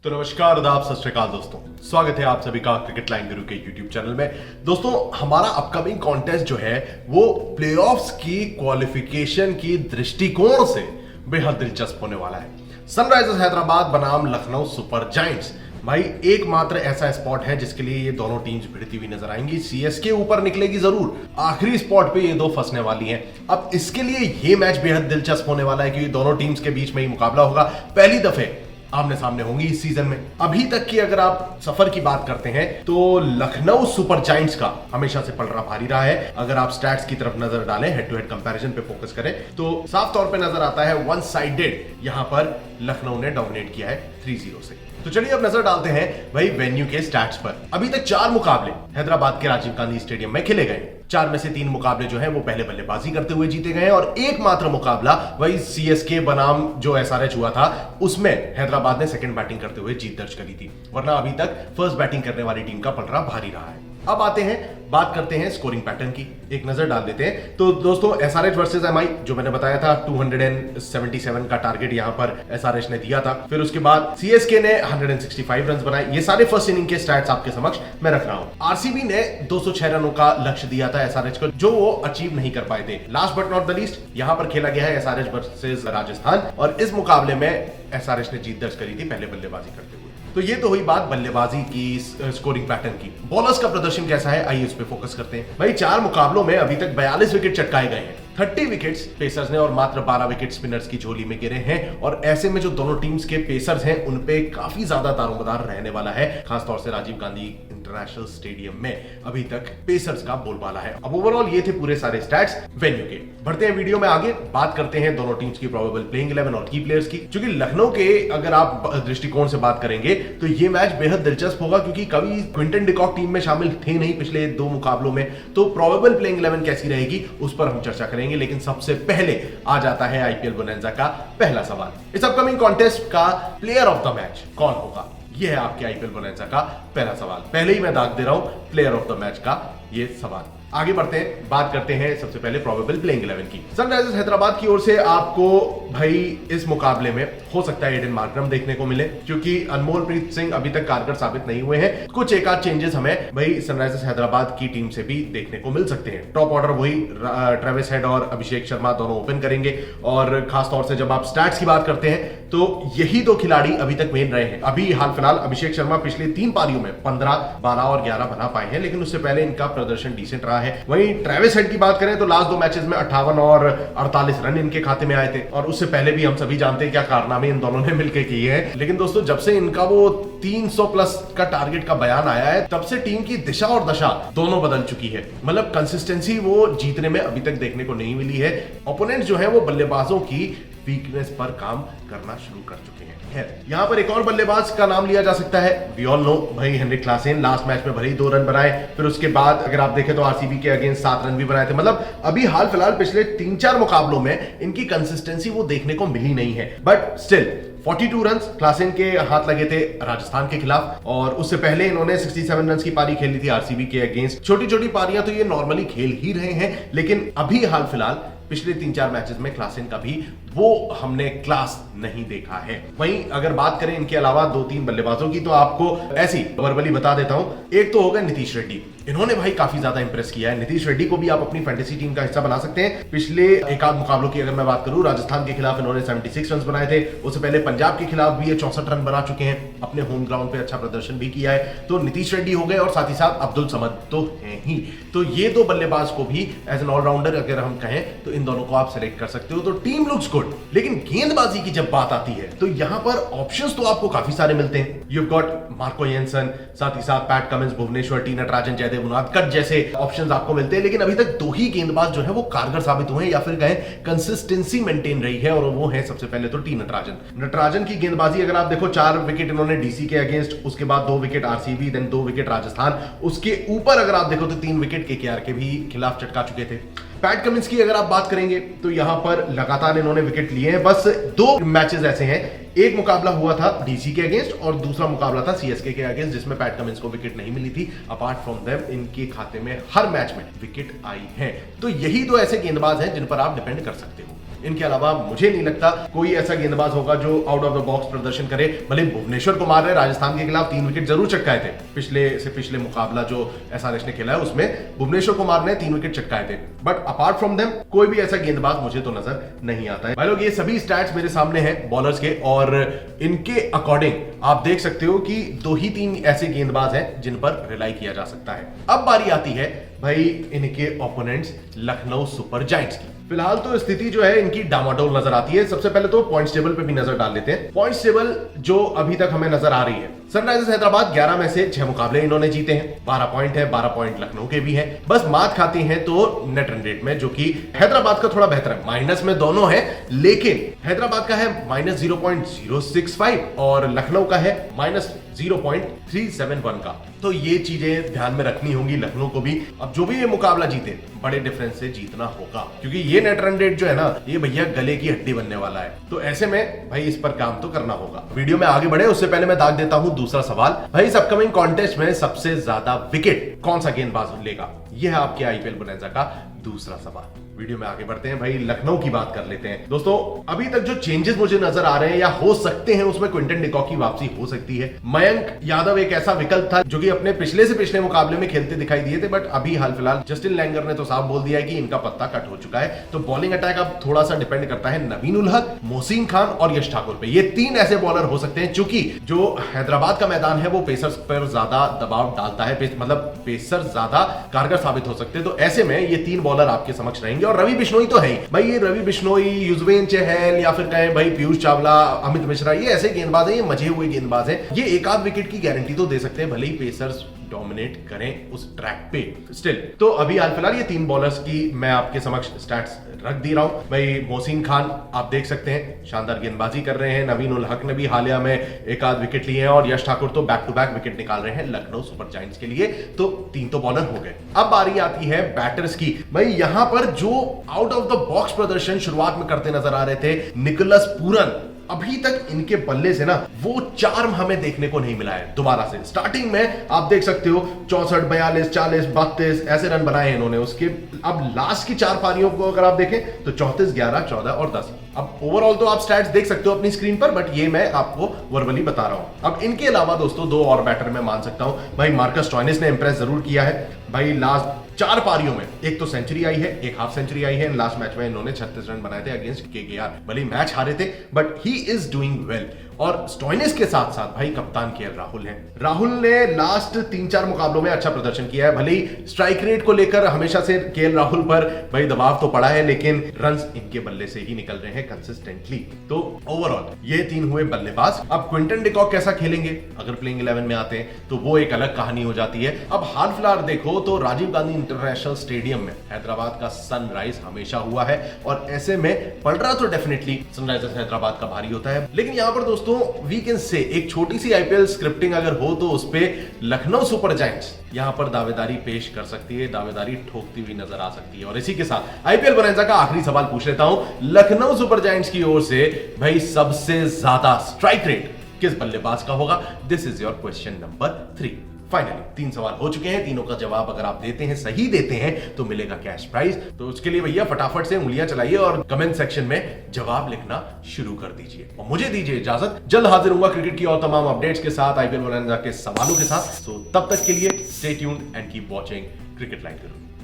तो नमस्कार, आदाब, सत श्री अकाल दोस्तों। स्वागत है आप सभी का क्रिकेट लाइन गुरु के यूट्यूब चैनल में। दोस्तों, हमारा अपकमिंग कॉन्टेस्ट जो है वो प्लेऑफ्स की क्वालिफिकेशन की दृष्टिकोण से बेहद दिलचस्प होने वाला है। सनराइजर्स हैदराबाद बनाम लखनऊ सुपर जायंट्स, भाई एकमात्र ऐसा स्पॉट है जिसके लिए ये दोनों टीम्स भिड़ती हुई नजर आएंगी। सीएसके ऊपर निकलेगी जरूर, आखिरी स्पॉट पे ये दो फंसने वाली हैं। अब इसके लिए ये मैच बेहद दिलचस्प होने वाला है क्योंकि दोनों टीम्स के बीच में ही मुकाबला होगा। पहली दफे आमने सामने होंगी इस सीजन में। अभी तक की अगर आप सफर की बात करते हैं तो लखनऊ सुपर जायंट्स का हमेशा से पलड़ा भारी रहा है। अगर आप स्टैट्स की तरफ नजर डालें, हेड टू हेड कंपैरिजन पे फोकस करें तो साफ तौर पे नजर आता है वन साइडेड यहां पर लखनऊ ने डोमिनेट किया है 3-0 से। तो चलिए अब नजर डालते हैं भाई वेन्यू के स्टैट्स पर। अभी तक 4 मुकाबले हैदराबाद के राजीव गांधी स्टेडियम में खेले गए। 4 में से 3 मुकाबले जो है वो पहले बल्लेबाजी करते हुए जीते गए और एकमात्र मुकाबला वही सीएसके बनाम जो एसआरएच हुआ था उसमें हैदराबाद ने सेकंड बैटिंग करते हुए जीत दर्ज करी थी, वरना अभी तक फर्स्ट बैटिंग करने वाली टीम का पलड़ा भारी रहा है। अब आते हैं, बात करते हैं स्कोरिंग पैटर्न की, एक नजर डाल देते हैं। तो दोस्तों, एसआरएच वर्सेस एमआई जो मैंने बताया था 277 का टारगेट यहां पर एसआरएच ने दिया था। फिर उसके बाद सीएसके ने 165 रन बनाए। ये सारे फर्स्ट इनिंग के स्टैट्स आपके समक्ष मैं रख रहा हूं। आरसीबी ने 206 रनों का लक्ष्य दिया था एसआरएच को, जो वो अचीव नहीं कर पाए थे। Last but not the least, यहां पर खेला गया है एसआरएच वर्सेस राजस्थान और इस मुकाबले में एसआरएच ने जीत दर्ज करी थी पहले बल्लेबाजी करते हुए। तो ये तो हुई बात बल्लेबाजी की स्कोरिंग पैटर्न की। बॉलर्स का प्रदर्शन कैसा है, आइए उस पे फोकस करते हैं। भाई 4 मुकाबलों में अभी तक 42 विकेट चटकाए गए हैं। 30 विकेट्स पेसर्स ने और मात्र 12 विकेट स्पिनर्स की झोली में गिरे हैं। और ऐसे में जो दोनों टीम्स के पेसर्स हैं उन पे काफी ज्यादा दारोमदार रहने वाला है, खासतौर से राजीव गांधी इंटरनेशनल स्टेडियम में अभी तक पेसर्स का बोलबाला है। अब ओवरऑल ये थे पूरे सारे स्टैट्स वेन्यू के। बढ़ते हैं वीडियो में आगे, बात करते हैं दोनों टीम्स की प्रोबेबल प्लेइंग 11 और की प्लेयर्स की। क्योंकि लखनऊ के अगर आप दृष्टिकोण से बात करेंगे तो ये मैच बेहद दिलचस्प होगा क्योंकि कभी क्विंटन डिकॉक टीम में शामिल थे नहीं पिछले 2 मुकाबलों में। तो प्रोबेबल प्लेइंग 11 कैसी रहेगी उस पर हम चर्चा करेंगे, लेकिन सबसे पहले आ जाता है आईपीएल बोनैंजा का पहला सवाल। इस अपकमिंग कॉन्टेस्ट का प्लेयर ऑफ द मैच कौन होगा, यह है आपके आईपीएल बोनैंजा का पहला सवाल। पहले ही मैं दाग दे रहा हूं प्लेयर ऑफ द मैच का ये सवाल। आगे बढ़ते हैं, बात करते हैं सबसे पहले प्रोबेबल प्लेइंग 11 की। सनराइजर्स हैदराबाद की ओर से आपको भाई इस मुकाबले में हो सकता है एडन मार्करम देखने को मिले क्योंकि अनमोलप्रीत सिंह अभी तक कारगर साबित नहीं हुए हैं। कुछ एक आध चेंजेस हमें भाई सनराइजर्स हैदराबाद की टीम से भी देखने को मिल सकते हैं। टॉप ऑर्डर वही ट्रेविस हेड और अभिषेक शर्मा दोनों ओपन करेंगे और खासतौर से जब आप स्टैट्स की बात करते हैं तो यही 2 खिलाड़ी अभी तक मेन रहे हैं। अभी हाल फिलहाल अभिषेक शर्मा पिछले 3 पारियों में 15, 12 और 11 बना पाए हैं, लेकिन उससे पहले इनका प्रदर्शन डिसेंट रहा है। वहीं ट्रेविस हेड की बात करें तो लास्ट 2 मैचेस में 58 और 48 रन इनके खाते में आए थे और उससे पहले भी हम सभी जानते हैं क्या कारनामे इन दोनों ने मिलकर किए हैं। लेकिन दोस्तों, जब से इनका वो 300 प्लस का टारगेट का बयान आया है तब से टीम की दिशा और दशा दोनों बदल चुकी है। मतलब कंसिस्टेंसी वो जीतने में अभी तक देखने को नहीं मिली है। ओपोनेंट जो है वो बल्लेबाजों की वीकनेस पर काम करना शुरू कर चुके हैं। यहां पर एक और बल्लेबाज का नाम लिया जा सकता है। वी ऑल नो भाई हेनरिक क्लासेन लास्ट मैच में भले ही 2 रन बनाए, फिर उसके बाद अगर आप देखें तो आरसीबी के अगेंस्ट 7 रन भी बनाए थे। मतलब अभी हाल फिलहाल पिछले 3-4 मुकाबलों में इनकी कंसिस्टेंसी वो देखने को मिली नहीं है। बट स्टिल 42 रन क्लासेन के हाथ लगे थे राजस्थान के खिलाफ और उससे पहले इन्होंने 67 रन की पारी खेली थी आरसीबी के अगेंस्ट। छोटी छोटी पारियां तो ये नॉर्मली खेल ही रहे हैं, लेकिन अभी हाल फिलहाल पिछले 3-4 मैचेस में क्लासेन का भी वो हमने क्लास नहीं देखा है। वहीं अगर बात करें इनके अलावा 2-3 बल्लेबाजों की तो आपको ऐसी वर्बली बता देता हूं। एक तो होगा नीतीश रेड्डी, इन्होंने भाई काफी ज्यादा इंप्रेस किया है। नीतीश रेड्डी को भी आप अपनी फैंटेसी टीम का हिस्सा बना सकते हैं। पिछले एक आध मुकाबलों की अगर मैं बात करूं, राजस्थान के खिलाफ इन्होंने 76 रन बनाए थे, उससे पहले पंजाब के खिलाफ भी ये 64 रन बना चुके हैं, अपने होम ग्राउंड पे अच्छा प्रदर्शन भी किया है। तो नीतीश रेड्डी हो गए और साथ ही साथ अब्दुल समद तो हैं ही। तो ये 2 बल्लेबाज को भी एज एन ऑलराउंडर अगर हम कहें तो इन दोनों को आप सेलेक्ट कर सकते हो। तो टीम लुक्स गुड, लेकिन गेंदबाजी की जब बात आती है तो यहां पर ऑप्शंस तो आपको काफी सारे मिलते हैं। यू गॉट मार्को जेनसन, साथ ही साथ Pat Cummins, Bhuvneshwar, T Natarajan, Jaydev Unadkat जैसे ऑप्शंस आपको मिलते हैं। लेकिन अभी तक 2 ही गेंदबाज जो है वो कारगर साबित हुए हैं या फिर कहें कंसिस्टेंसी मेंटेन रही है और वो है सबसे पहले तो टी नटराजन की गेंदबाजी अगर आप देखो 4 विकेट इन्होंने डीसी के अगेंस्ट, उसके बाद 2 wicket RCB, then 2 wicket Rajasthan, उसके ऊपर अगर आप देखो तो 3 विकेट केकेआर के भी खिलाफ चटका चुके थे। पैट कमिंस की अगर आप बात करेंगे तो यहां पर लगातार इन्होंने विकेट लिए हैं। बस 2 मैचेस ऐसे हैं, एक मुकाबला हुआ था डीसी के अगेंस्ट और दूसरा मुकाबला था सीएसके के अगेंस्ट जिसमें पैट कमिंस को विकेट नहीं मिली थी। अपार्ट फ्रॉम देम इनके खाते में हर मैच में विकेट आई है। तो यही 2 ऐसे गेंदबाज हैं जिन पर आप डिपेंड कर सकते हो। इनके अलावा मुझे नहीं लगता कोई ऐसा गेंदबाज होगा जो आउट ऑफ द बॉक्स प्रदर्शन करे। भले भुवनेश्वर कुमार ने राजस्थान के खिलाफ 3 विकेट जरूर चटकाए थे, पिछले मुकाबला जो SRH ने खेला है उसमें भुवनेश्वर कुमार ने 3 विकेट चटकाए थे, बट अपार्ट फ्रॉम देम कोई भी ऐसा गेंदबाज मुझे तो नजर नहीं आता है। भाई लोग, ये सभी स्टैट्स मेरे सामने हैं बॉलर्स के, और इनके अकॉर्डिंग आप देख सकते हो कि 2 ही 3 ऐसे गेंदबाज हैं जिन पर रिलाई किया जा सकता है। अब बारी आती है भाई इनके ओपोनेंट्स लखनऊ सुपर जायंट्स की। फिलहाल तो स्थिति जो है इनकी डामाडोल नजर आती है। सबसे पहले तो पॉइंट्स टेबल पे भी नजर डाल लेते हैं। पॉइंट्स टेबल जो अभी तक हमें नजर आ रही है, सनराइजर्स हैदराबाद 11 में से 6 मुकाबले इन्होंने जीते हैं, 12 पॉइंट है, 12 पॉइंट लखनऊ के भी हैं। बस मात खाती हैं तो नेट रन रेट में, जो कि हैदराबाद का थोड़ा बेहतर है, माइनस में दोनों है, लेकिन हैदराबाद का है -0.065 और लखनऊ का है -0.371 का। तो ये चीजें ध्यान में रखनी होंगी लखनऊ को भी। अब जो भी ये मुकाबला जीते, बड़े डिफरेंस से जीतना होगा, क्योंकि ये नेट रन रेट जो है ना, ये भैया गले की हड्डी बनने वाला है। तो ऐसे में भाई इस पर काम तो करना होगा। वीडियो में आगे बढ़े उससे पहले मैं दाग देता हूं दूसरा सवाल। भाई इस अपकमिंग कॉन्टेस्ट में सबसे ज्यादा विकेट कौन सा गेंदबाज लेगा? यह है आपके आईपीएल बोनैंजा का दूसरा सवाल। वीडियो में आगे बढ़ते हैं, भाई लखनऊ की बात कर लेते हैं। दोस्तों, अभी तक जो चेंजेस मुझे नजर आ रहे हैं या हो सकते हैं, उसमें क्विंटन डिकॉक की वापसी हो सकती है। मयंक यादव एक ऐसा विकल्प था जो कि अपने पिछले से पिछले मुकाबले में खेलते दिखाई दिए थे, बट अभी हाल फिलहाल जस्टिन लैंगर ने तो साफ बोल दिया है कि इनका पत्ता कट हो चुका है। तो बॉलिंग अटैक अब थोड़ा सा डिपेंड करता है नवीन उल हक, मोहसिन खान और यश ठाकुर पे। ये 3 ऐसे बॉलर हो सकते हैं, चूंकि जो हैदराबाद का मैदान है वो पेसर्स पर ज्यादा दबाव डालता है, मतलब पेसर ज्यादा कारगर साबित हो सकते हैं। तो ऐसे में ये 3 बॉलर आपके समक्ष रहेंगे। और रवि बिश्नोई तो है ही भाई, ये रवि बिश्नोई, युजवेंद्र चहल या फिर कहें भाई पीयूष चावला, अमित मिश्रा, ये ऐसे गेंदबाज हैं, ये मजे हुए गेंदबाज हैं। ये एक आध विकेट की गारंटी तो दे सकते हैं, भले ही पेसर्स डोमिनेट करें उस ट्रैक पे। स्टिल तो अभी हाल फिलहाल ये 3 बॉलर्स की मैं आपके समक्ष स्टैट्स रख दे रहा हूं। भाई मोहसिन खान आप देख सकते हैं शानदार गेंदबाजी कर रहे हैं, नवीन उल हक ने भी हालिया में एक आध विकेट लिए हैं, और यश ठाकुर तो बैक टू बैक विकेट निकाल रहे हैं लखनऊ सुपर जायंट्स के लिए। तो 3 तो बॉलर हो गए। अब बारी आती है बैटर्स की। भाई यहां पर जो आउट ऑफ द बॉक्स प्रदर्शन शुरुआत में करते नजर आ रहे थे निकोलस पूरन, अभी तक इनके बल्ले से ना वो चार्म हमें देखने को नहीं मिला है दोबारा से। स्टार्टिंग में आप देख सकते हो 64, 42, 40, 32 ऐसे रन बनाए हैं इन्होंने। उसके अब लास्ट की 4 पारियों को अगर आप देखें तो 34, 11, 14 और 10। अब ओवरऑल तो आप स्टैट्स देख सकते हो अपनी स्क्रीन पर, बट ये मैं आपको वर्बली बता रहा हूं। अब इनके अलावा दोस्तों 2 और बैटर मैं मान सकता हूं। भाई मार्कस स्टॉइनिस ने इंप्रेस जरूर किया है। भाई लास्ट 4 पारियों में एक तो सेंचुरी आई है, एक हाफ सेंचुरी आई है। लास्ट मैच में इन्होंने 36 रन बनाए थे अगेंस्ट केकेआर। भले मैच हारे थे, but he is doing well. और स्टॉइनिस के साथ साथ भाई कप्तान केएल राहुल हैं। राहुल ने लास्ट 3-4 मुकाबलों में अच्छा प्रदर्शन किया है। भले ही स्ट्राइक रेट को लेकर हमेशा से केएल राहुल पर भाई दबाव तो पड़ा है, लेकिन रन्स इनके बल्ले से ही निकल रहे हैं कंसिस्टेंटली। तो ओवरऑल ये 3 हुए बल्लेबाज। अब क्विंटन डिकॉक कैसा खेलेंगे अगर प्लेइंग 11 में आते हैं, तो वो एक अलग कहानी हो जाती है। अब हाल फिलहाल देखो तो राजीव गांधी इंटरनेशनल स्टेडियम में हैदराबाद का सनराइज हमेशा हुआ है, और ऐसे में पलड़ा तो डेफिनेटली सनराइजर्स हैदराबाद का भारी होता है। लेकिन यहां पर दोस्तों वीकेंड से एक छोटी सी आईपीएल स्क्रिप्टिंग अगर हो तो उस पे लखनऊ सुपर जायंट्स यहां पर दावेदारी पेश कर सकती है, दावेदारी ठोकती हुई नजर आ सकती है। और इसी के साथ आईपीएल बोनैंजा का आखिरी सवाल पूछ लेता हूं लखनऊ सुपर जायंट्स की ओर से। भाई सबसे ज्यादा स्ट्राइक रेट किस बल्लेबाज का होगा? This is your question number 3। Finally 3 सवाल हो चुके हैं। तीनों का जवाब अगर आप देते हैं, सही देते हैं, तो मिलेगा कैश प्राइज। तो उसके लिए भैया फटाफट से उंगलियां चलाइए और कमेंट सेक्शन में जवाब लिखना शुरू कर दीजिए। और मुझे दीजिए इजाजत, जल्द हाजिर होऊंगा क्रिकेट की और तमाम अपडेट्स के साथ, आईपीएल बोनैंजा के सवालों के साथ। तो तब तक के लिए stay tuned and keep watching cricket line Guru.